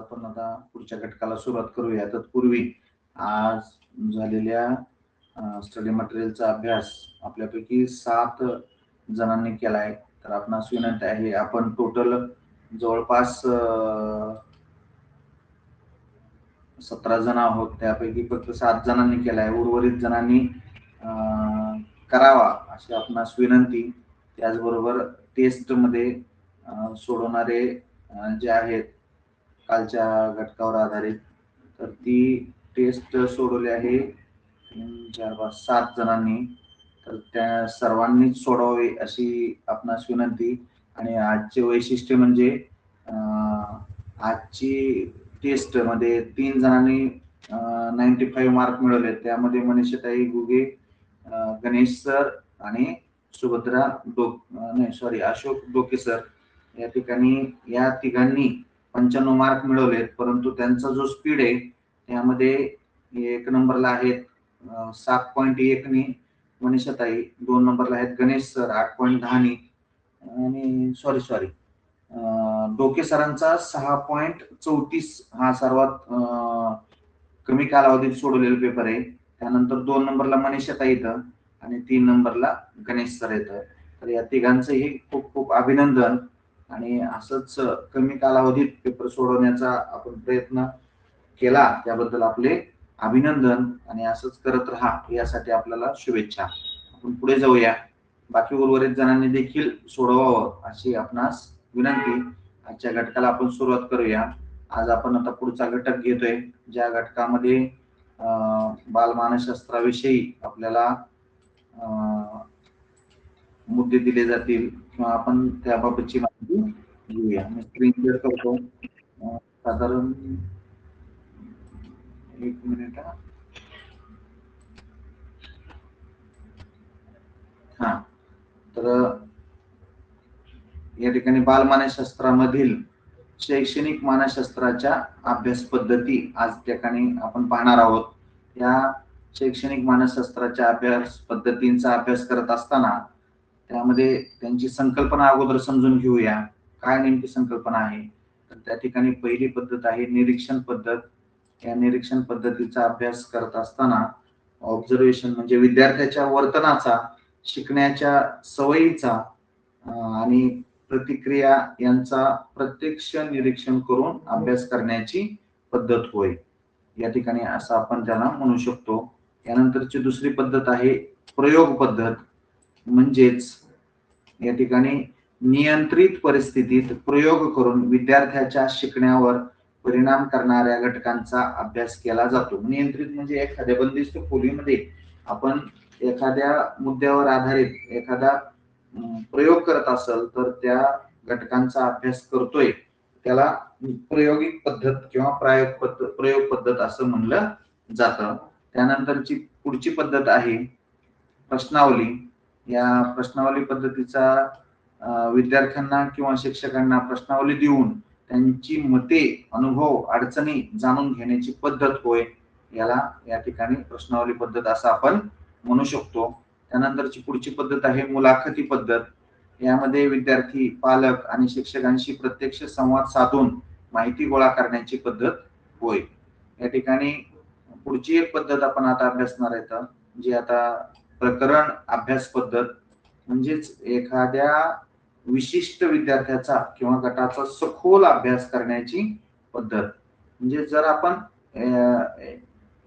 आपण आता पुढच्या घटकाला सुरुवात करूया. तत्पूर्वी आज झालेल्या स्टडी मटेरियलचा अभ्यास आपल्यापैकी 7 जणांनी केलाय. तर आपणास विनंती आहे, आपण टोटल जवळपास 17 जण आहोत, त्यापैकी फक्त 7 जणांनी केलाय. उर्वरित जणांनी करावा अशी आपणास विनंती. त्याचबरोबर टेस्टमध्ये सोडवणारे जे आहेत कालच्या घटकावर आधारित, तर ती टेस्ट सोडवली आहे 3, 4, 5, 7 जणांनी. तर त्या सर्वांनीच सोडवावी अशी आपणास विनंती. आणि आजचे वैशिष्ट्य म्हणजे आजची टेस्ट मध्ये 3 जणांनी 95 मार्क मिळवले. त्यामध्ये मनीषाताई गुगे, गणेश सर आणि सुभद्रा अशोक डोके सर या ठिकाणी या तिघांनी 95 मार्क मिळवलेत. परंतु त्यांचा जो स्पीड आहे त्यामध्ये 1 नंबरला आहेत 7.1 नी मनीषाताई, 2 नंबरला आहेत गणेश सर 8.10 नी, आणि डोके सरांचा 6.34 हा सर्वात कमी कालावधीत सोडवलेला पेपर आहे. त्यानंतर 2 नंबरला मनीषाताई येतं आणि 3 नंबरला गणेश सर येतं. तर या तिघांचंही खूप खूप अभिनंदन. आणि असंच कमी कालावधीत पेपर सोडवण्याचा आपण प्रयत्न केला त्याबद्दल आपले अभिनंदन. आणि असंच करत राहा यासाठी आपल्याला शुभेच्छा. आपण पुढे जाऊया. बाकी उर्वरित जणांनी देखील सोडवावं अशी आपणास विनंती. आजच्या घटकाला आपण सुरुवात करूया. आज आपण आता पुढचा घटक घेतोय, ज्या घटकामध्ये बालमानसशास्त्राविषयी आपल्याला मुद्दे दिले जातील किंवा आपण त्याबाबतची माहिती घेऊया. मी स्क्रीन शेअर करतो. साधारण 1 मिनिट. तर या ठिकाणी बालमानसशास्त्रामधील शैक्षणिक मानसशास्त्राच्या अभ्यास पद्धती आज ठिकाणी आपण पाहणार आहोत. या शैक्षणिक मानसशास्त्राच्या अभ्यास पद्धतींचा अभ्यास करत असताना त्यामध्ये त्यांची संकल्पना अगोदर समजून घेऊया. काय नेमकी संकल्पना आहे? तर त्या ठिकाणी पहिली पद्धत आहे निरीक्षण पद्धत. या निरीक्षण पद्धतीचा अभ्यास करत असताना ऑब्झर्वेशन म्हणजे विद्यार्थ्याच्या वर्तनाचा, शिकण्याच्या सवयीचा आणि प्रतिक्रिया यांचा प्रत्यक्ष निरीक्षण करून अभ्यास करण्याची पद्धत होय. या ठिकाणी असं आपण त्याला म्हणू शकतो. यानंतरची दुसरी पद्धत आहे प्रयोग पद्धत. म्हणजेच या ठिकाणी नियंत्रित परिस्थितीत प्रयोग करून विद्यार्थ्याच्या शिकण्यावर परिणाम करणाऱ्या घटकांचा अभ्यास केला जातो. नियंत्रित म्हणजे एखाद्या बंदिस्त खोलीमध्ये आपण एखाद्या मुद्द्यावर आधारित एखादा प्रयोग करत असेल तर त्या घटकांचा अभ्यास करतोय त्याला प्रायोगिक पद्धत किंवा प्रयोग पद्धत असं म्हणलं जातं. त्यानंतरची पुढची पद्धत आहे प्रश्नावली. या प्रश्नावली पद्धतीचा विद्यार्थ्यांना किंवा शिक्षकांना प्रश्नावली देऊन त्यांची मते, अनुभव, अडचणी जाणून घेण्याची पद्धत होय. याला या ठिकाणी प्रश्नावली पद्धत असं आपण म्हणू शकतो. त्यानंतरची पुढची पद्धत आहे मुलाखती पद्धत. यामध्ये विद्यार्थी, पालक आणि शिक्षकांशी प्रत्यक्ष संवाद साधून माहिती गोळा करण्याची पद्धत होय. या ठिकाणी पुढची एक पद्धत आपण आता अभ्यासणार आहे, जी आता प्रकरण अभ्यास पद्धत. म्हणजेच एखाद्या विशिष्ट विद्यार्थ्याचा किंवा गटाचा सखोल अभ्यास करण्याची पद्धत. म्हणजे जर आपण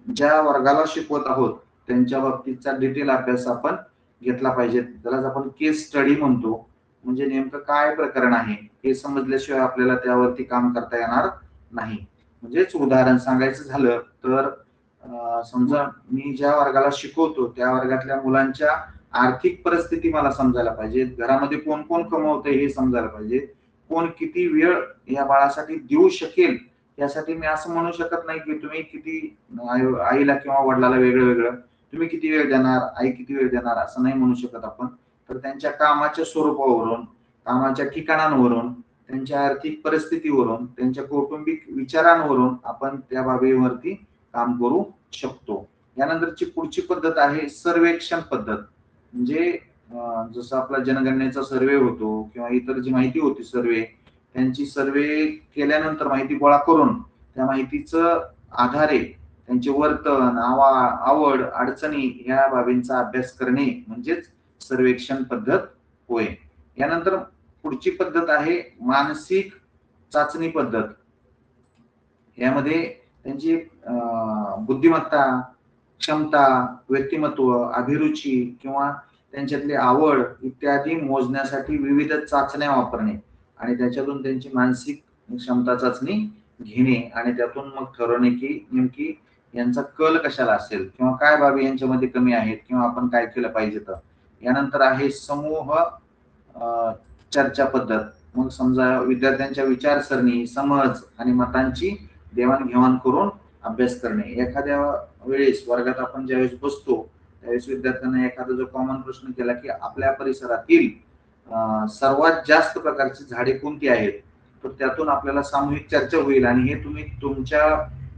ज्या वर्गाला शिकवत आहोत त्यांच्या बाबतीतचा डिटेल अभ्यास आपण घेतला पाहिजे. त्यालाच आपण केस स्टडी म्हणतो. म्हणजे नेमकं काय प्रकरण आहे हे समजल्याशिवाय आपल्याला त्यावरती काम करता येणार नाही. म्हणजेच उदाहरण सांगायचं झालं तर समजा मी ज्या वर्गाला शिकवतो त्या वर्गातल्या मुलांच्या आर्थिक परिस्थिती मला समजायला पाहिजे, घरामध्ये कोण कोण कमवतंय हे समजायला पाहिजे, कोण किती वेळ या बाळासाठी देऊ शकेल. यासाठी मी असं म्हणू शकत नाही की तुम्ही किती आईला किंवा वडिलाला वेगळं वेगळं तुम्ही किती वेळ देणार, आई किती वेळ देणार असं नाही म्हणू शकत आपण. तर त्यांच्या कामाच्या स्वरूपावरून, कामाच्या ठिकाणांवरून, त्यांच्या आर्थिक परिस्थितीवरून, त्यांच्या कौटुंबिक विचारांवरून आपण त्या बाबीवरती काम करू शकतो. यानंतरची पुढची पद्धत आहे सर्वेक्षण पद्धत. म्हणजे जसं आपला जनगणनेचा सर्वे होतो किंवा इतर जी माहिती होती सर्वे, त्यांची सर्वे केल्यानंतर माहिती गोळा करून त्या माहितीचं आधारे त्यांचे वर्तन, आवड, अडचणी या बाबींचा अभ्यास करणे म्हणजेच सर्वेक्षण पद्धत होय. यानंतर पुढची पद्धत आहे मानसिक चाचणी पद्धत. यामध्ये त्यांची बुद्धिमत्ता, क्षमता, व्यक्तिमत्व, अभिरुची किंवा त्यांच्यातली आवड इत्यादी मोजण्यासाठी विविध चाचण्या वापरणे आणि त्याच्यातून त्यांची मानसिक क्षमता चाचणी घेणे आणि त्यातून मग ठरवणे की नेमकी यांचा कल कशाला असेल किंवा काय बाबी यांच्यामध्ये कमी आहेत किंवा आपण काय केलं पाहिजे. तर यानंतर आहे समूह चर्चा पद्धत. मग समजा विद्यार्थ्यांच्या विचारसरणी, समज आणि मतांची देवाणघेवाण करून अभ्यास करणे. एखाद्या वेळेस वर्गात आपण ज्यावेळेस बसतो त्यावेळेस विद्यार्थ्यांना एखादा जो कॉमन प्रश्न केला की आपल्या परिसरातील सर्वात जास्त प्रकारची झाडे कोणती आहेत, तर त्यातून आपल्याला सामूहिक चर्चा होईल आणि हे तुम्ही तुमच्या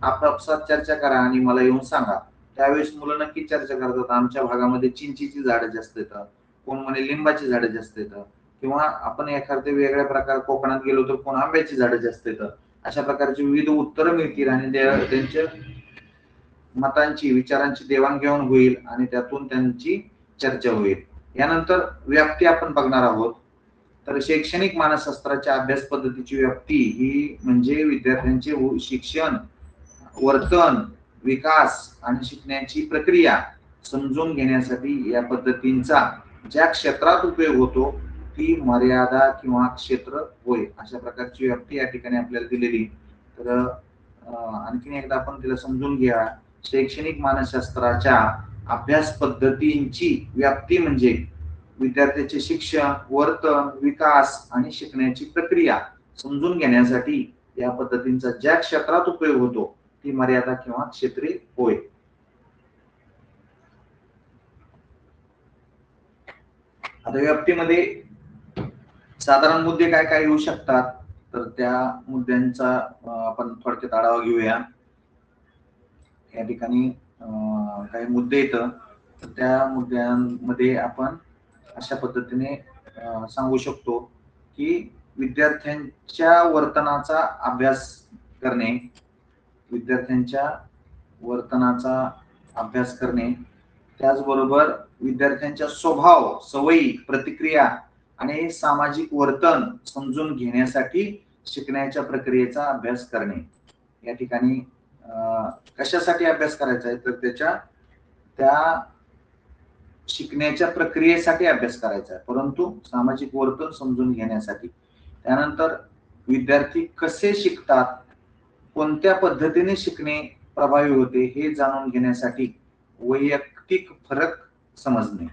आपापसात चर्चा करा आणि मला येऊन सांगा. त्यावेळेस मुलं नक्की चर्चा करतात, आमच्या भागामध्ये चिंचीची झाडं जास्त येतात, कोण म्हणे लिंबाची झाडं जास्त येतात किंवा आपण एखाद्या वेगळ्या प्रकार कोकणात गेलो तर कोण आंब्याची झाडं जास्त येतात. अशा प्रकारची विविध उत्तरं मिळतील आणि त्यांच्या मतांची, विचारांची देवाणघेवाण होईल आणि त्यातून त्यांची चर्चा होईल. यानंतर व्याप्ती आपण बघणार आहोत. तर शैक्षणिक मानसशास्त्राच्या अभ्यास पद्धतीची व्याप्ती ही म्हणजे विद्यार्थ्यांचे शिक्षण, वर्तन, विकास आणि शिकण्याची प्रक्रिया समजून घेण्यासाठी या पद्धतींचा ज्या क्षेत्रात उपयोग होतो ती मर्यादा किंवा क्षेत्र होय. अशा प्रकारची व्याप्ती या ठिकाणी आपल्याला दिलेली. तर आणखीन एकदा आपण तिला समजून घ्या. शैक्षणिक मानसशास्त्राच्या अभ्यास पद्धतींची व्याप्ती म्हणजे विद्यार्थ्याचे शिक्षण, वर्तन, विकास आणि शिकण्याची प्रक्रिया समजून घेण्यासाठी या पद्धतींचा ज्या क्षेत्रात उपयोग होतो ती मर्यादा किंवा क्षेत्रे होय. आता व्याप्तीमध्ये साधारण मुद्दे काय काय येऊ शकतात, तर त्या मुद्द्यांचा आपण थोडक्यात आढावा घेऊया. या ठिकाणी काही मुद्दे येतं, तर त्या मुद्द्यांमध्ये आपण अशा पद्धतीने सांगू शकतो की विद्यार्थ्यांच्या वर्तनाचा अभ्यास करणे, विद्यार्थ्यांच्या वर्तनाचा अभ्यास करणे, त्याचबरोबर विद्यार्थ्यांच्या स्वभाव, सवयी, प्रतिक्रिया आणि सामाजिक वर्तन समजून घेण्यासाठी शिकण्याच्या प्रक्रियेचा अभ्यास करणे. या ठिकाणी कशासाठी अभ्यास करायचा आहे, तर त्या शिकण्याच्या प्रक्रियेसाठी अभ्यास करायचा आहे, परंतु सामाजिक वर्तन समजून घेण्यासाठी. त्यानंतर विद्यार्थी कसे शिकतात, कोणत्या पद्धतीने शिकणे प्रभावी होते हे जाणून घेण्यासाठी वैयक्तिक फरक समजणे.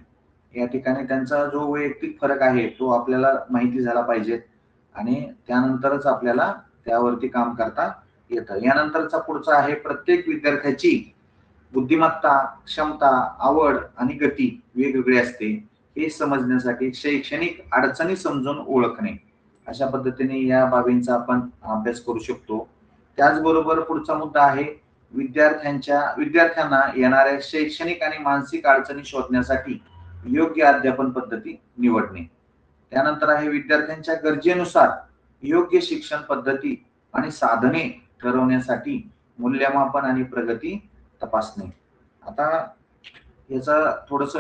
या ठिकाणी त्यांचा जो वैयक्तिक फरक आहे तो आपल्याला माहिती झाला पाहिजे आणि त्यानंतरच आपल्याला त्यावरती काम करता येतं. यानंतरचा पुढचा आहे प्रत्येक विद्यार्थ्याची बुद्धिमत्ता, क्षमता, आवड आणि गती वेगवेगळी असते हे समजण्यासाठी शैक्षणिक अडचणी समजून ओळखणे. अशा पद्धतीने या बाबींचा आपण अभ्यास करू शकतो. त्याचबरोबर पुढचा मुद्दा आहे विद्यार्थ्यांना येणाऱ्या शैक्षणिक आणि मानसिक अडचणी शोधण्यासाठी योग्य अध्यापन पद्धती निवडणे. त्यानंतर आहे विद्यार्थ्यांच्या गरजेनुसार योग्य शिक्षण पद्धती आणि साधने ठरवण्यासाठी मूल्यमापन आणि प्रगती तपासणे. आता याचा थोडस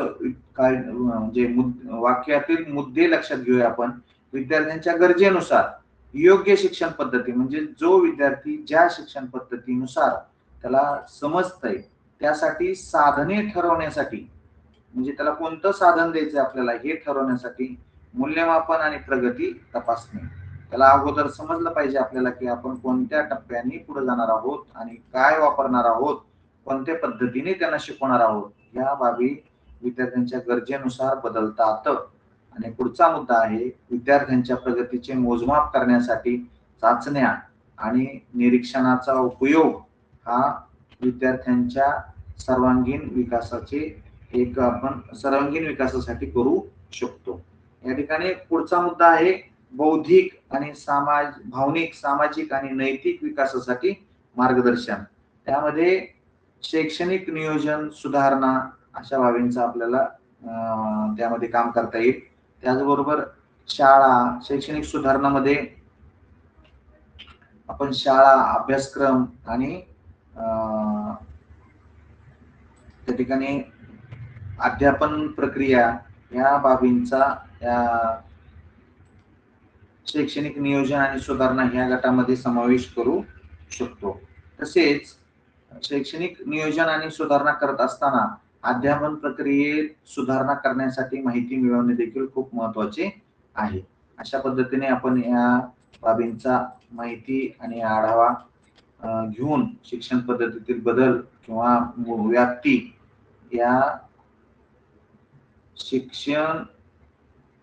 काय म्हणजे वाक्यातील मुद्दे लक्षात घेऊया आपण. विद्यार्थ्यांच्या गरजेनुसार योग्य शिक्षण पद्धती म्हणजे जो विद्यार्थी ज्या शिक्षण पद्धतीनुसार त्याला समजतंय त्यासाठी साधने ठरवण्यासाठी म्हणजे त्याला कोणतं साधन द्यायचं आपल्याला हे ठरवण्यासाठी मूल्यमापन आणि प्रगती तपासणे. त्याला अगोदर समजलं पाहिजे आपल्याला की आपण कोणत्या टप्प्याने पुढे जाणार आहोत आणि काय वापरणार आहोत, कोणत्या पद्धतीने त्यांना शिकवणार आहोत. या बाबी विद्यार्थ्यांच्या गरजेनुसार बदलतात. आणि पुढचा मुद्दा आहे विद्यार्थ्यांच्या प्रगतीचे मोजमाप करण्यासाठी चाचण्या आणि निरीक्षणाचा उपयोग हा विद्यार्थ्यांच्या सर्वांगीण विकासासाठी करू शकतो. या ठिकाणी पुढचा मुद्दा आहे बौद्धिक आणि भावनिक, सामाजिक आणि नैतिक विकासासाठी मार्गदर्शन. त्यामध्ये शैक्षणिक नियोजन सुधारणा अशा बाबींचा आपल्याला त्यामध्ये काम करता येईल. त्याचबरोबर शाळा शैक्षणिक सुधारणामध्ये आपण शाळा, अभ्यासक्रम आणि त्या ठिकाणी अध्यापन प्रक्रिया या बाबींचा या शैक्षणिक नियोजन आणि सुधारणा ह्या गटामध्ये समावेश करू शकतो. तसेच शैक्षणिक नियोजन आणि सुधारणा करत असताना अध्यापन प्रक्रियेत सुधारणा करण्यासाठी माहिती मिळवणे देखील खूप महत्त्वाचे आहे. अशा पद्धतीने आपण या बाबींचा माहिती आणि आढावा घेऊन शिक्षण पद्धतीतील बदल किंवा व्याप्ती या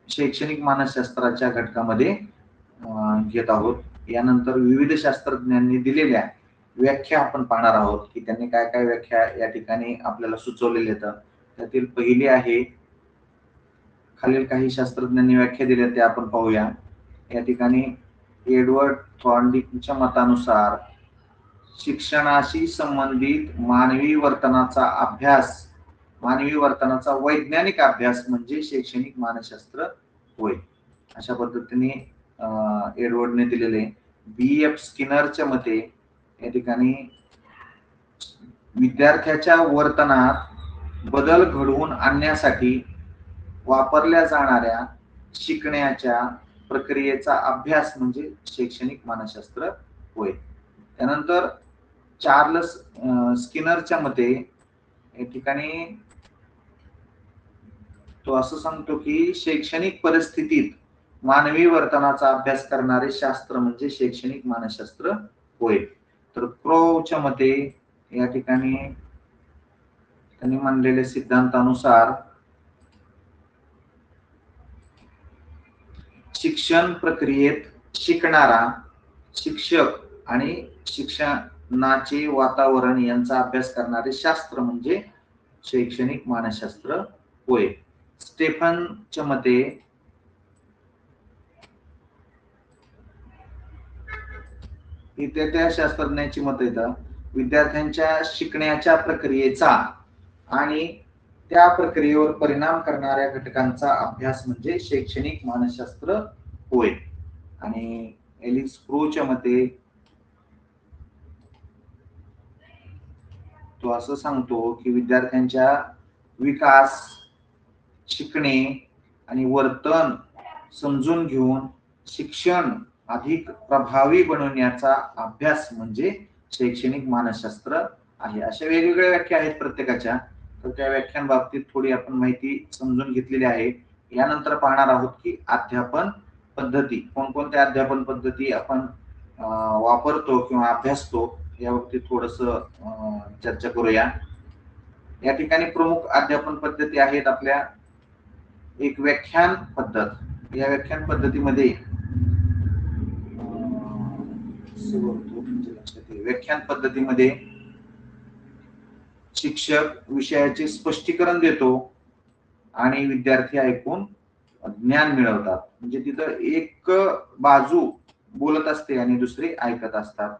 शैक्षणिक मानसशास्त्राच्या घटकामध्ये घेत आहोत. यानंतर विविध शास्त्रज्ञांनी दिलेल्या व्याख्या आपण पाहणार आहोत की त्यांनी काय काय व्याख्या या ठिकाणी आपल्याला सुचवलेल्या आहेत. त्यातील पहिली आहे, खालील काही शास्त्रज्ञांनी व्याख्या दिल्या त्या आपण पाहूया. या ठिकाणी एडवर्ड थॉर्नडिकच्या मतानुसार शिक्षणाशी संबंधित मानवी वर्तनाचा अभ्यास, मानवी वर्तनाचा वैज्ञानिक अभ्यास म्हणजे शैक्षणिक मानसशास्त्र होय. अशा पद्धतीने एडवर्डने दिलेले. B.F. स्किनरच्या मते या ठिकाणी विद्यार्थ्याच्या वर्तनात बदल घडवून आणण्यासाठी वापरल्या जाणाऱ्या शिकण्याच्या प्रक्रियेचा अभ्यास म्हणजे शैक्षणिक मानसशास्त्र होय. त्यानंतर चार्ल्स स्किनरच्या मते या ठिकाणी तो असं सांगतो की शैक्षणिक परिस्थितीत मानवी वर्तनाचा अभ्यास करणारे शास्त्र म्हणजे शैक्षणिक मानसशास्त्र होय. तर क्रोच्या मते या ठिकाणी त्यांनी मांडलेल्या सिद्धांतानुसार शिक्षण प्रक्रियेत शिकणारा शिक्षक आणि शिक्षणाचे वातावरण यांचा अभ्यास करणारे शास्त्र म्हणजे शैक्षणिक मानसशास्त्र होय. स्टेफनच्या मते इथे त्या शास्त्रज्ञाची मत येतं विद्यार्थ्यांच्या शिकण्याच्या प्रक्रियेचा आणि त्या प्रक्रियेवर परिणाम करणाऱ्या घटकांचा अभ्यास म्हणजे शैक्षणिक मानसशास्त्र होय. आणि एलिस प्रोच्या मते तो असं सांगतो की विद्यार्थ्यांच्या विकास, शिकणे आणि वर्तन समजून घेऊन शिक्षण अधिक प्रभावी बनवण्याचा अभ्यास म्हणजे शैक्षणिक मानसशास्त्र आहे. अशा वेगवेगळ्या व्याख्या आहेत प्रत्येकाच्या. तर त्या व्याख्यांबाबतीत थोडी आपण माहिती समजून घेतलेली आहे. यानंतर पाहणार आहोत की अध्यापन पद्धती, कोणकोणत्या अध्यापन पद्धती आपण वापरतो किंवा अभ्यासतो याबाबतीत थोडस चर्चा करूया. या ठिकाणी प्रमुख अध्यापन पद्धती आहेत आपल्या. एक व्याख्यान पद्धत. या व्याख्यान पद्धतीमध्ये व्याख्यान पद्धतीमध्ये शिक्षक विषयाचे स्पष्टीकरण देतो आणि विद्यार्थी ऐकून ज्ञान मिळवतात. म्हणजे तिथं एक बाजू बोलत असते आणि दुसरी ऐकत असतात.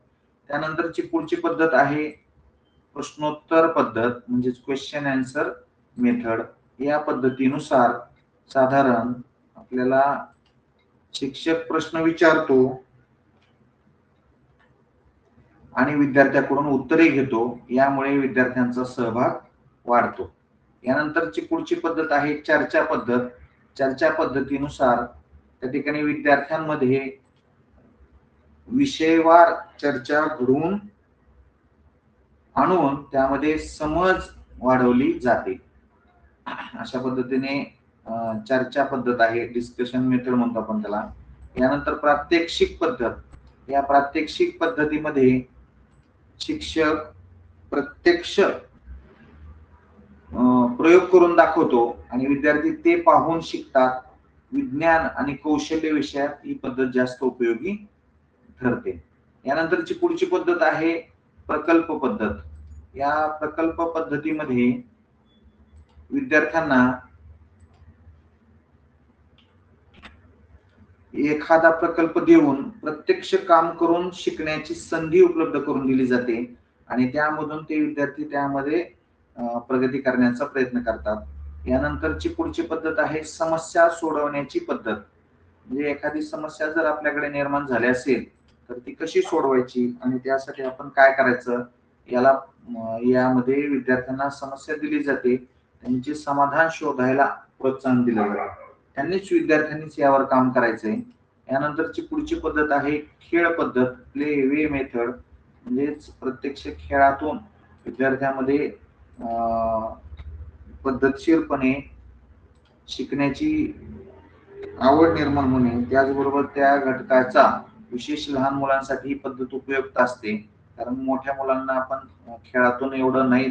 त्यानंतरची पुढची पद्धत आहे प्रश्नोत्तर पद्धत म्हणजे क्वेश्चन आन्सर मेथड. या पद्धतीनुसार साधारण आपल्याला शिक्षक प्रश्न विचारतो आणि विद्यार्थ्याकडून उत्तरे घेतो. यामुळे विद्यार्थ्यांचा सहभाग वाढतो. यानंतरची पुढची पद्धत आहे चर्चा पद्धत. चर्चा पद्धतीनुसार त्या ठिकाणी विद्यार्थ्यांमध्ये विषयवार चर्चा घडवून आणून त्यामध्ये समज वाढवली जाते. अशा पद्धतीने चर्चा पद्धत आहे, डिस्कशन मेथड म्हणतो आपण त्याला. यानंतर प्रात्यक्षिक पद्धत. या प्रात्यक्षिक पद्धतीमध्ये शिक्षक प्रत्यक्ष प्रयोग करून दाखवतो आणि विद्यार्थी ते पाहून शिकतात. विज्ञान आणि कौशल्य विषयात ही पद्धत जास्त उपयोगी ठरते. यानंतरची पुढची पद्धत आहे प्रकल्प पद्धत. या प्रकल्प पद्धतीमध्ये विद्यार्थ्यांना एखादा प्रकल्प देऊन प्रत्यक्ष काम करून शिकण्याची संधी उपलब्ध करून दिली जाते आणि त्यामधून ते विद्यार्थी त्यामध्ये प्रगती करण्याचा प्रयत्न करतात. यानंतरची पुढची पद्धत आहे समस्या सोडवण्याची पद्धत. म्हणजे एखादी समस्या जर आपल्याकडे निर्माण झाली असेल तर ती कशी सोडवायची आणि त्यासाठी आपण काय करायचं, यामध्ये विद्यार्थ्यांना समस्या दिली जाते, त्यांचे समाधान शोधायला प्रोत्साहन दिलं जातं. विद्यार्थ्यांनीच यावर काम करायचंय. यानंतरची पुढची पद्धत आहे खेळ पद्धत, प्ले वे मेथड. म्हणजेच प्रत्यक्ष खेळातून विद्यार्थ्यांमध्ये पद्धतशीरपणे शिकण्याची आवड निर्माण होणे, त्याचबरोबर त्या घटकाचा विशेष लहान मुलांसाठी ही पद्धत उपयुक्त असते, कारण मोठ्या मुलांना आपण खेळातून एवढं नाही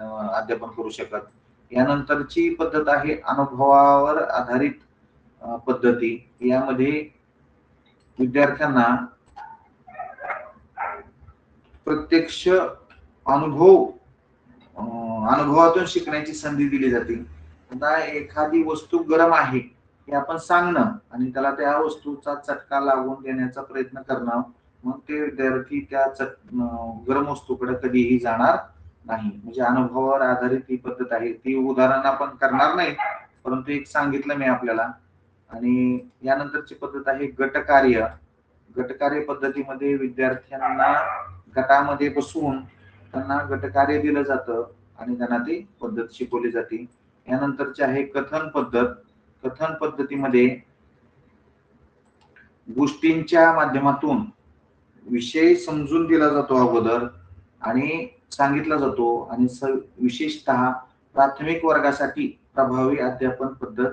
अध्यापन करू शकत. यानंतरची पद्धत आहे अनुभवावर आधारित पद्धती. यामध्ये विद्यार्थ्यांना प्रत्यक्ष अनुभवातून शिकण्याची संधी दिली जाते. आता एखादी वस्तू गरम आहे हे आपण सांगणं आणि त्याला त्या वस्तूचा चटका लागून देण्याचा प्रयत्न करणं, मग ते विद्यार्थी त्या गरम वस्तूकडे कधीही जाणार नाही. म्हणजे अनुभवावर आधारित ही पद्धत आहे. ती उदाहरण आपण करणार नाही, परंतु एक सांगितलं मी आपल्याला. आणि यानंतरची पद्धत आहे गटकार्य. गटकार्य पद्धतीमध्ये विद्यार्थ्यांना गटामध्ये बसवून त्यांना गटकार्य दिलं जातं आणि त्यांना ती पद्धत शिकवली जाते. यानंतरची आहे कथन पद्धत. कथन पद्धतीमध्ये गोष्टींच्या माध्यमातून विषय समजून दिला जातो अगोदर आणि सांगितला जातो आणि विशेषतः प्राथमिक वर्गासाठी प्रभावी अध्यापन पद्धत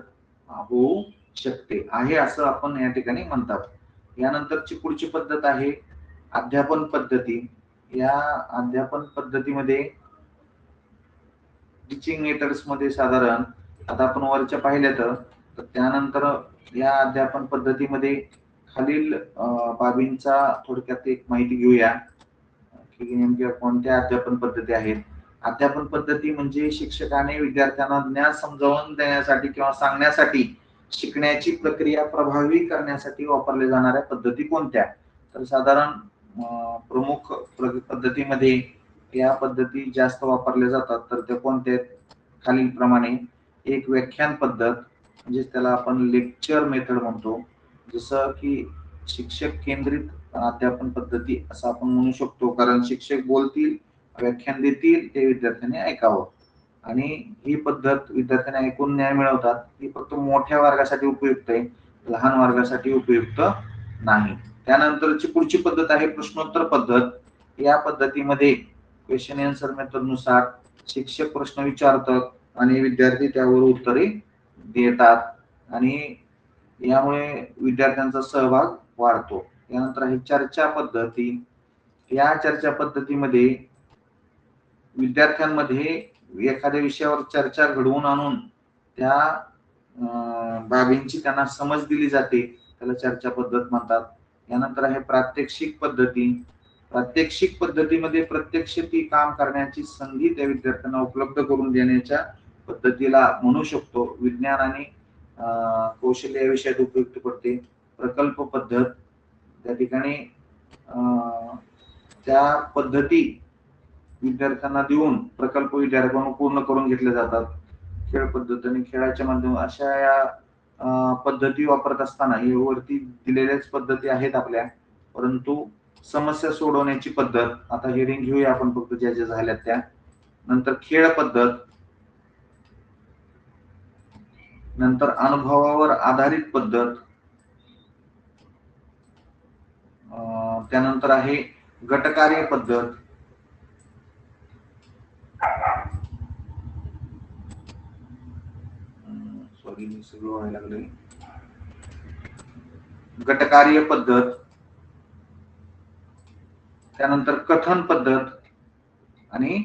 होऊ शकते आहे असं आपण या ठिकाणी म्हणतात. यानंतरची पुढची पद्धत आहे अध्यापन पद्धती. या अध्यापन पद्धतीमध्ये टीचिंग मेथड्स मध्ये साधारण आता आपण वरच्या पाहिल्या तर त्यानंतर या अध्यापन पद्धतीमध्ये खालील बाबींचा थोडक्यात एक माहिती घेऊया की नेमक्या कोणत्या अध्यापन पद्धती आहेत. अध्यापन पद्धती म्हणजे शिक्षकाने विद्यार्थ्यांना ज्ञान समजावून देण्यासाठी किंवा सांगण्यासाठी शिकण्याची प्रक्रिया प्रभावी करण्यासाठी वापरल्या जाणाऱ्या पद्धती कोणत्या. तर साधारण प्रमुख पद्धतीमध्ये या पद्धती जास्त वापरल्या जातात. तर त्या कोणत्या खालील प्रमाणे एक व्याख्यान पद्धत, म्हणजे त्याला आपण लेक्चर मेथड म्हणतो. जसं की शिक्षक केंद्रित अध्यापन पद्धती असं आपण म्हणू शकतो, कारण शिक्षक बोलतील, व्याख्यान देतील, ते विद्यार्थ्यांनी ऐकावं. आणि ही पद्धत विद्यार्थ्यांना ऐकून ज्ञान मिळवतात. ही फक्त मोठ्या वर्गासाठी उपयुक्त आहे, लहान वर्गासाठी उपयुक्त नाही. त्यानंतरची पुढची पद्धत आहे प्रश्नोत्तर पद्धत. या पद्धतीमध्ये क्वेश्चन आन्सर मेथड नुसार शिक्षक प्रश्न विचारतात आणि विद्यार्थी त्यावर उत्तरे देतात आणि यामुळे विद्यार्थ्यांचा सहभाग वाढतो. यानंतर आहे चर्चा पद्धती. या चर्चा पद्धतीमध्ये विद्यार्थ्यांमध्ये एखाद्या विषयावर चर्चा घडवून आणून त्या बाबींची त्यांना समज दिली जाते, त्याला चर्चा पद्धत म्हणतात. यानंतर आहे प्रात्यक्षिक पद्धती. प्रात्यक्षिक पद्धतीमध्ये प्रत्यक्ष ती काम करण्याची संधी त्या विद्यार्थ्यांना उपलब्ध करून देण्याच्या पद्धतीला म्हणू शकतो. विज्ञान आणि कौशल्य या विषयात उपयुक्त पडते. प्रकल्प पद्धत, त्या ठिकाणी त्या पद्धती विद्यार्थ्यांना देऊन प्रकल्प विद्यार्थ्यांना पूर्ण करून घेतले जातात. खेळ पद्धत आणि खेळाच्या माध्यम अशा या पद्धती वापरत असताना हे वरती दिलेल्याच पद्धती आहेत आपल्या, परंतु समस्या सोडवण्याची पद्धत आता हेडिंग घेऊया आपण फक्त ज्या ज्या झाल्यात त्या. नंतर खेळ पद्धत, नंतर अनुभवावर आधारित पद्धत, त्यानंतर आहे गटकार्य पद्धत, सॉरी सगळं व्हायला लागले, गटकार्य पद्धत, त्यानंतर कथन पद्धत आणि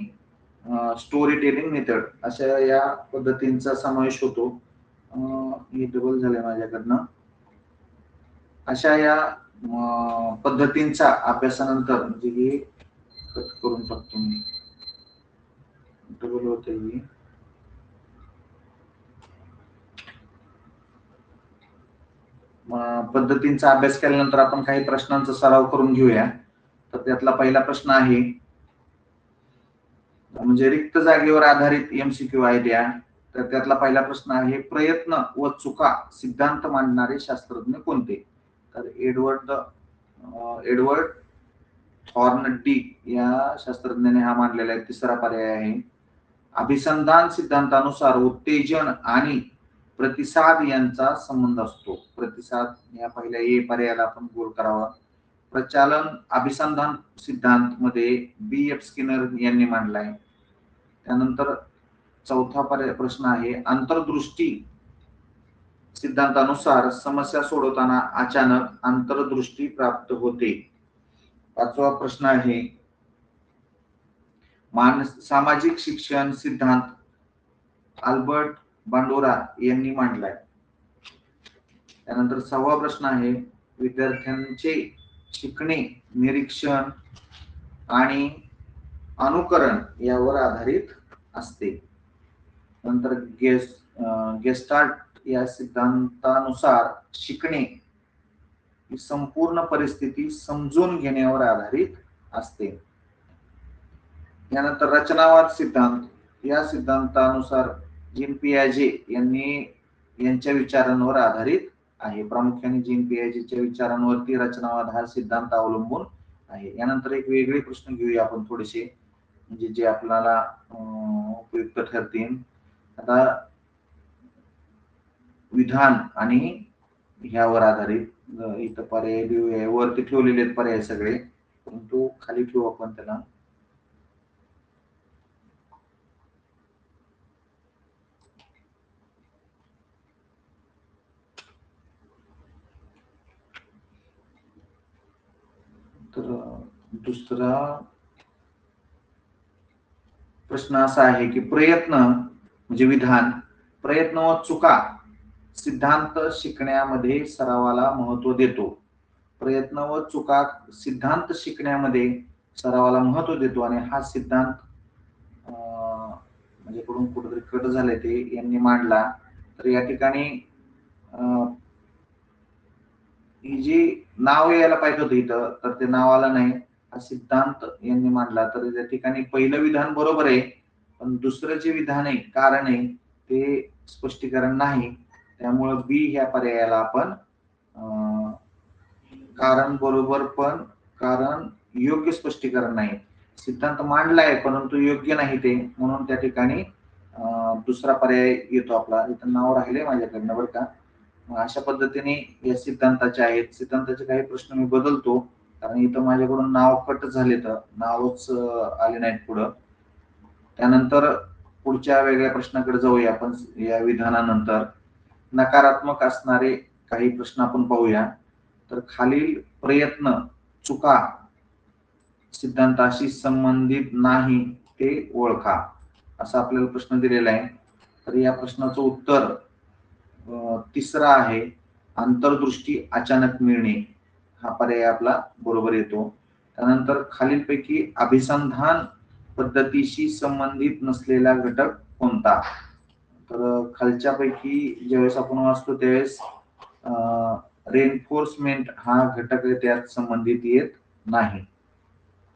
स्टोरी टेलिंग मेथड अशा या पद्धतींचा समावेश होतो. हे डबल झालंय माझ्याकडनं. अशा या पद्धतींचा अभ्यासानंतर म्हणजे हे कट करून टाकतो मी, डबल होते ही. पद्धतींचा अभ्यास केल्यानंतर आपण काही प्रश्नांचा सराव करून घेऊया. तर त्यातला पहिला प्रश्न आहे म्हणजे रिक्त जागेवर आधारित एमसीक्यू आहे त्या. तर त्यातला पहिला प्रश्न आहे प्रयत्न व चुका सिद्धांत मांडणारे शास्त्रज्ञ कोणते. तर एडवर्ड एडवर्ड थॉर्नडिक या शास्त्रज्ञाने हा मांडलेला आहे. तिसरा पर्याय आहे. अभिसंधान सिद्धांतानुसार उत्तेजन आणि प्रतिसाद यांचा संबंध असतो. प्रतिसाद या पहिल्या ए पर्यायाला आपण गोल करावा. प्रचालन अभिसंधान सिद्धांत मध्ये बी एफ स्किनर यांनी मांडलाय. त्यानंतर चौथा प्रश्न आहे. अंतर्दृष्टी सिद्धांतानुसार समस्या सोडवताना अचानक अंतर्दृष्टी प्राप्त होते. पाचवा प्रश्न आहे. सामाजिक शिक्षण सिद्धांत अल्बर्ट बांडोरा यांनी मांडलाय. त्यानंतर सहावा प्रश्न आहे. विद्यार्थ्यांचे शिकणे निरीक्षण आणि अनुकरण यावर आधारित असते. नंतर गेस्टाल्ट या सिद्धांतानुसार शिकणे ही संपूर्ण परिस्थिती समजून घेण्यावर आधारित असते. यानंतर रचनावाद सिद्धांत या सिद्धांतानुसार जीन पियाजे यांच्या विचारांवर आधारित आहे. प्रामुख्याने जीन पियाजेच्या विचारांवरती रचनावाद हा सिद्धांत अवलंबून आहे. यानंतर एक वेगळे प्रश्न घेऊया आपण थोडेसे, म्हणजे जे आपल्याला उपयुक्त ठरतील. आता विधान आणि ह्यावर आधारित इथं पर्याय लिहूया. वरती ठेवलेले आहेत पर्याय सगळे, परंतु खाली ठेवू आपण त्याला. तर दुसरा प्रश्न असा आहे की प्रयत्न म्हणजे विधान, प्रयत्न व चुका सिद्धांत शिकण्यामध्ये सरावाला महत्व देतो. प्रयत्न व चुका सिद्धांत शिकण्यामध्ये सरावाला महत्व देतो आणि हा सिद्धांत म्हणजे कुठेतरी कट झाले ते यांनी मांडला. तर या ठिकाणी ही जी नाव यायला पाहिजे होतं इथं, तर ते नाव आलं नाही. हा सिद्धांत यांनी मांडला. तर या ठिकाणी पहिलं विधान बरोबर आहे, पण दुसरं जे विधान आहे कारण आहे ते स्पष्टीकरण नाही. त्यामुळं बी ह्या पर्यायाला आपण कारण बरोबर पण कारण योग्य स्पष्टीकरण नाही. सिद्धांत मांडलाय परंतु योग्य नाही ते, म्हणून त्या ठिकाणी दुसरा पर्याय येतो आपला. इथं नाव राहिले माझ्याकडनं बरं का. अशा पद्धतीने या सिद्धांताचे आहेत. सिद्धांताचे काही प्रश्न मी बदलतो कारण इथं माझ्याकडून नाव कट झाले, तर नावच आले नाहीत पुढं. त्यानंतर पुढच्या वेगळ्या प्रश्नाकडे जाऊया आपण. या विधानानंतर नकारात्मक असणारे काही प्रश्न आपण पाहूया. तर खालील प्रयत्न चुका सिद्धांताशी संबंधित नाही ते ओळखा, असा आपल्याला प्रश्न दिलेला आहे. तर या प्रश्नाचं उत्तर तिसरा आहे. अंतर्दृष्टी अचानक मिळणे हा पर्याय आपला बरोबर येतो. त्यानंतर खालीलपैकी अभिसंधान पद्धतीशी संबंधित नसलेला घटक कोणता? तर खालच्यापैकी ज्यावेळेस आपण वाचतो त्यावेळेस रेनफोर्समेंट हा घटक त्यात संबंधित येत नाही.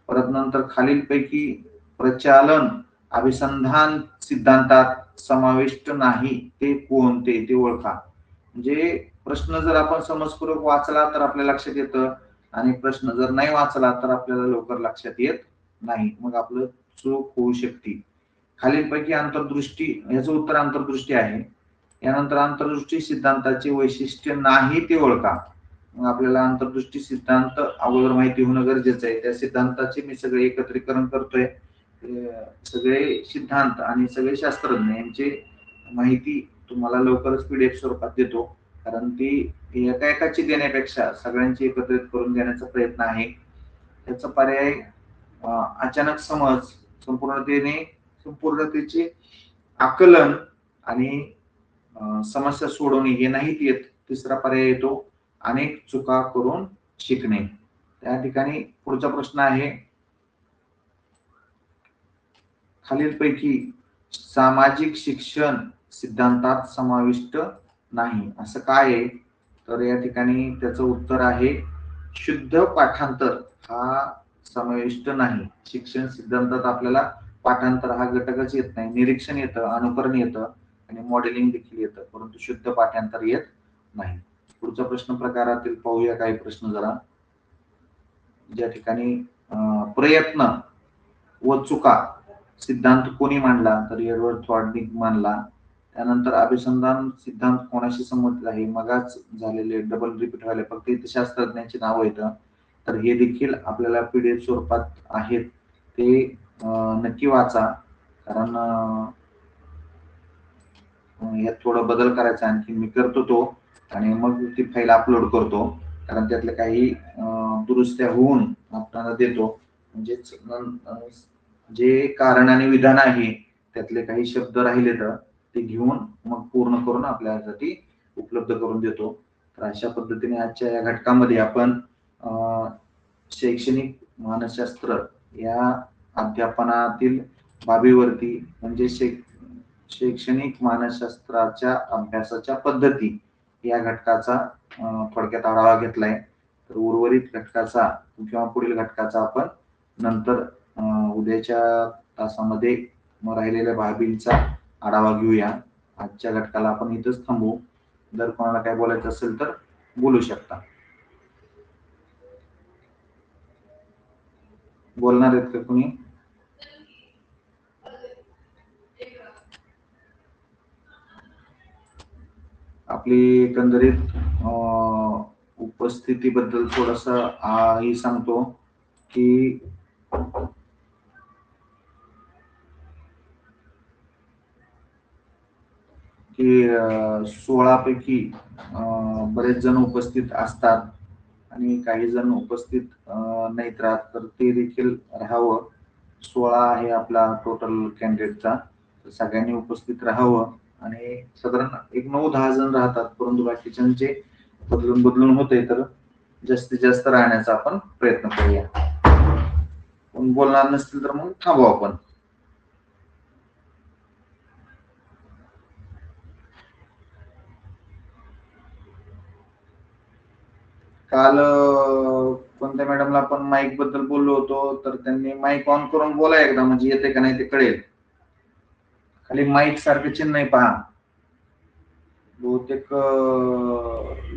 परत नंतर खालीलपैकी प्रचालन अभिसंधान सिद्धांतात समाविष्ट नाही ते कोणते ते ओळखा. म्हणजे प्रश्न जर आपण समजपूर्वक वाचला तर आपल्या लक्षात येतं, आणि प्रश्न जर नाही वाचला तर आपल्याला लवकर लक्षात येत नाही, मग आपलं चूक होऊ शकते. खालीलपैकी अंतर्दृष्टी, याचं उत्तर अंतर्दृष्टी आहे. यानंतर अंतर्दृष्टी सिद्धांताचे वैशिष्ट्य नाही ते ओळखा. मग आपल्याला अंतर्दृष्टी सिद्धांत अगोदर माहिती होणं गरजेचं आहे. त्या सिद्धांताचे मी सगळे एकत्रीकरण करतोय. सगळे सिद्धांत आणि सगळे शास्त्रज्ञ यांची माहिती तुम्हाला लवकरच पीडीएफ स्वरूपात देतो, कारण ती एका एकाची देण्यापेक्षा सगळ्यांची एकत्रित करून देण्याचा प्रयत्न आहे. त्याचा पर्याय अचानक समज, संपूर्णतेचे आकलन आणि समस्या सोडवणे हे नाहीत येत. तिसरा पर्याय येतो अनेक चुका करून शिकणे. त्या ठिकाणी पुढचा प्रश्न आहे. खालीलपैकी सामाजिक शिक्षण सिद्धांतात समाविष्ट नाही असं काय आहे? तर या ठिकाणी त्याचं उत्तर आहे शुद्ध पाठांतर हा समाविष्ट नाही. शिक्षण सिद्धांतात आपल्याला पाठांतर हा घटकच येत नाही. निरीक्षण येतं, अनुकरण येतं आणि मॉडेलिंग देखील येतं, परंतु शुद्ध पाठांतर येत नाही. पुढचा प्रश्न प्रकारातील पाहूया काही प्रश्न जरा. ज्या ठिकाणी प्रयत्न व चुका सिद्धांत कोणी मांडला, तर एडवर्ड थॉर्डनी मांडला. त्यानंतर अभिसंधान सिद्धांत कोणाशी संबंधित आहे, मगाच झालेले डबल रिपीट व्हायला फक्त इथे शास्त्रज्ञांची नावं येतं. तर हे देखील आपल्याला पीडीएफ स्वरूपात आहेत, ते नक्की वाचा. कारण यात थोडा बदल करायचा आणखी मी करतो तो, आणि मग ती फाईल अपलोड करतो. कारण त्यातल्या काही दुरुस्त्या होऊन आपल्याला देतो. म्हणजेच जे कारण आणि विधान आहे त्यातले काही शब्द राहिले तर ते घेऊन मग पूर्ण करून आपल्यासाठी उपलब्ध करून देतो. तर अशा पद्धतीने आजच्या या घटकामध्ये आपण शैक्षणिक मानसशास्त्र या अध्यापनातील बाबीवरती म्हणजे शैक्षणिक मानसशास्त्राच्या अभ्यासाच्या पद्धती या घटकाचा थोडक्यात आढावा घेतलाय. तर उर्वरित घटकाचा किंवा पुढील घटकाचा आपण नंतर उद्याच्या तासामध्ये राहिलेल्या बाबींचा आढावा घेऊया. आजच्या घटकाला आपण इथंच थांबू. जर कोणाला काय बोलायचं असेल तर बोलू शकता. बोलणार आहेत का कोणी? आपली एकंदरीत उपस्थितीबद्दल थोडंसं ही सांगतो की की 16 पैकी बरेच जण उपस्थित असतात आणि काही जण उपस्थित नाहीत राहत, तर ते देखील राहावं. 16 आहे आपला टोटल कॅन्डिडेटचा, तर सगळ्यांनी उपस्थित राहावं. आणि साधारण एक 9-10 जण राहतात, परंतु बाकीच्यांचे बदलून बदलून होते, तर जास्तीत जास्त राहण्याचा आपण प्रयत्न करूया. कोण बोलणार नसतील तर मग थांबू आपण. काल कोणत्या मॅडमला आपण माईक बद्दल बोललो होतो, तर त्यांनी माईक ऑन करून बोला एकदा, म्हणजे येते का नाही ते कळेल. खाली माईक सारखं चिन्ह आहे पहा. बहुतेक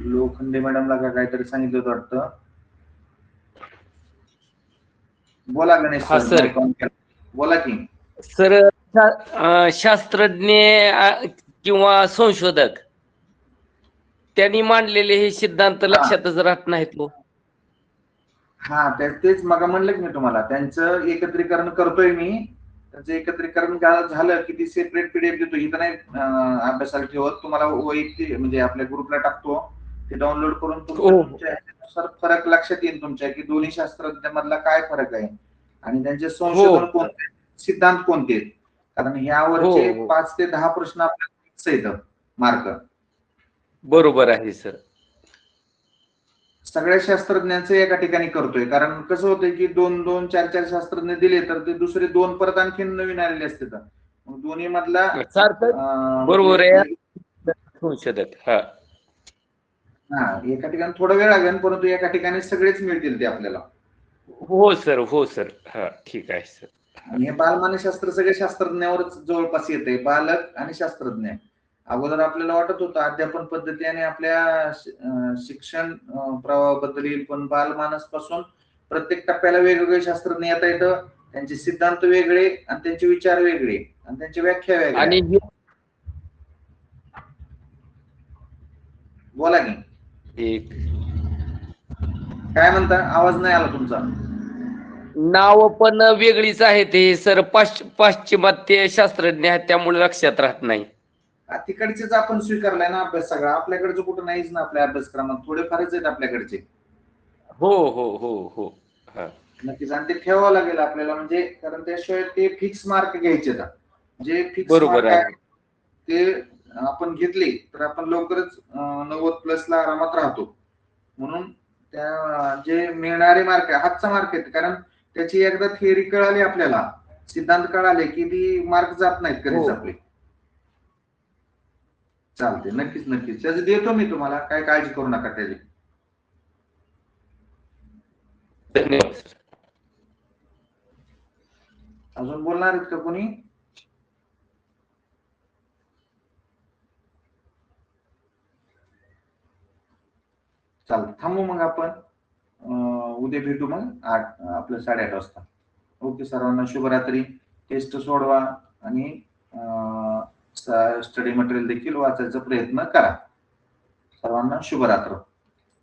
लोखंडे मॅडमला का काहीतरी सांगितलं होतं वाटतं. बोला गणेश सर, माईक ऑन केला, बोला की सर. शास्त्रज्ञ किंवा संशोधक त्यांनी मांडलेले हे सिद्धांत लक्षातच राहत नाहीत. हा, तेच मग म्हणलं की मी तुम्हाला, त्यांचं एकत्रीकरण करतोय मी. त्याचं एकत्रीकरण झालं की ती सेपरेट पीडीएफ देतो. इथं नाही अभ्यासाला ठेवत, तुम्हाला वैयक्तिक म्हणजे आपल्या ग्रुपला टाकतो. ते डाउनलोड करून तुमच्या ह्याच्यानुसार फरक लक्षात येईल तुमच्या, की दोन्ही शास्त्रज्ञांमधला काय फरक आहे आणि त्यांचे संशोधन कोणते, सिद्धांत कोणते. कारण यावरचे 5 ते 10 प्रश्न आपल्याला येतात मार्क. बरोबर आहे सर. सगळ्या शास्त्रज्ञांचं एका ठिकाणी करतोय. कारण कसं होतंय की 2-2, 4-4 शास्त्रज्ञ दिले तर ते दुसरे 2 परत आणखी नवीन आलेले असतात. मग दोन्ही मधला बरोबर आहे संशोधक. हा, एका ठिकाणी थोडा वेळ लागेल, परंतु एका ठिकाणी सगळेच मिळतील ते आपल्याला. हो सर, हो सर. हा, ठीक आहे सर. आणि हे बालमानसशास्त्र सगळे शास्त्रज्ञावरच जवळपास येते, बालक आणि शास्त्रज्ञ. अगोदर आपल्याला वाटत होतं अध्यापन पद्धती आणि आपल्या शिक्षण प्रवाहाबद्दल येईल, पण बालमानस पासून प्रत्येक टप्प्याला वेगवेगळे शास्त्रज्ञ येता येतं. त्यांचे सिद्धांत वेगळे आणि त्यांचे विचार वेगळे आणि त्यांची व्याख्या वेगळ्या. आणि बोला की काय म्हणता, आवाज नाही आला तुमचा. नाव पण वेगळीच आहे ते सर, पाश्चिमात्य शास्त्रज्ञ आहेत, त्यामुळे लक्षात राहत नाही. तिकडचेच आपण स्वीकारलाय ना अभ्यास सगळा, आपल्याकडचं कुठं नाहीच ना आपल्या अभ्यासक्रमात, थोडेफारच आहेत आपल्याकडचे. हो हो हो हो. नक्कीच, आणि ते ठेवावं लागेल आपल्याला, म्हणजे कारण त्याशिवाय ते फिक्स मार्क घ्यायचे. जे फिक्स मार्क आहे ते आपण घेतले तर आपण लवकरच 90+ ला आरामात राहतो. म्हणून त्या जे मिळणारे मार्क आहे हातचा मार्क आहेत, कारण त्याची एकदा थिअरी कळाली आपल्याला, सिद्धांत कळाले की ती मार्क जात नाहीत कधीच आपले. चालते, नक्कीच नक्कीच त्याचं देतो मी तुम्हाला, काय काळजी करू नका त्याची. धन्यवाद. अजून बोलणार आहेत का कोणी? चालतं, थांबू मग आपण. उद्या भेटू मग आपलं 8:30 वाजता. ओके, सर्वांना शुभरात्री. टेस्ट सोडवा आणि स्टडी मटेरियल देखील वाचायचा प्रयत्न करा. सर्वांना शुभरात्र.